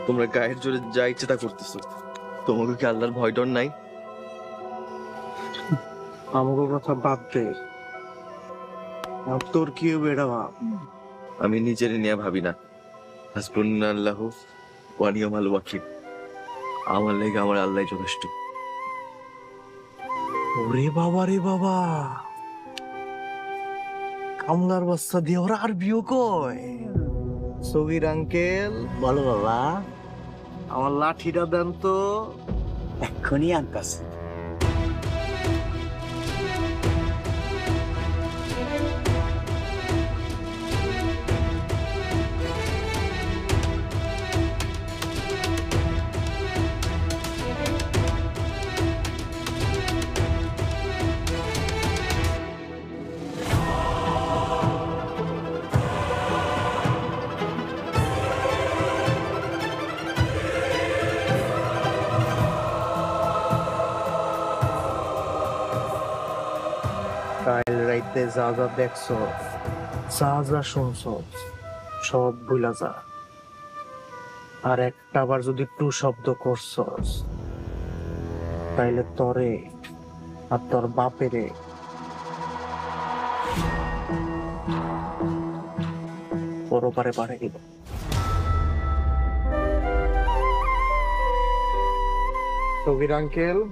তোমরা গায়ের জোরে যা ইচ্ছে তা করতেছো, তোমাকে কি আল্লাহর ভয় ডর নাই? আমাকে কথা বাদ দে। আর তোর কি হবে এটা ভাব। আমি নিজের নিয়ে ভাবি না। হাসবুনাল্লাহু ওয়া নি'মাল ওয়াকিল। আমার লেগে আমার আল্লাহ যথেষ্ট। ওরে বাবা রে বাবা, কামলার বাচ্চা দিয়ে ওরা আর বিয়ে কয়। সগির আঙ্কেল, বলো বাবা। আমার লাঠিটা দেন তো। এক্ষুনি আনতাছি। কাল রাইতে যা যা দেখছ, যা যা শুনছ, সব ভুলা যা। আর একটা বার যদি টু শব্দ করছস, তাইলে তরে আর তোর বাপেরে পরপারে পারে দিব। সগির আঙ্কেল,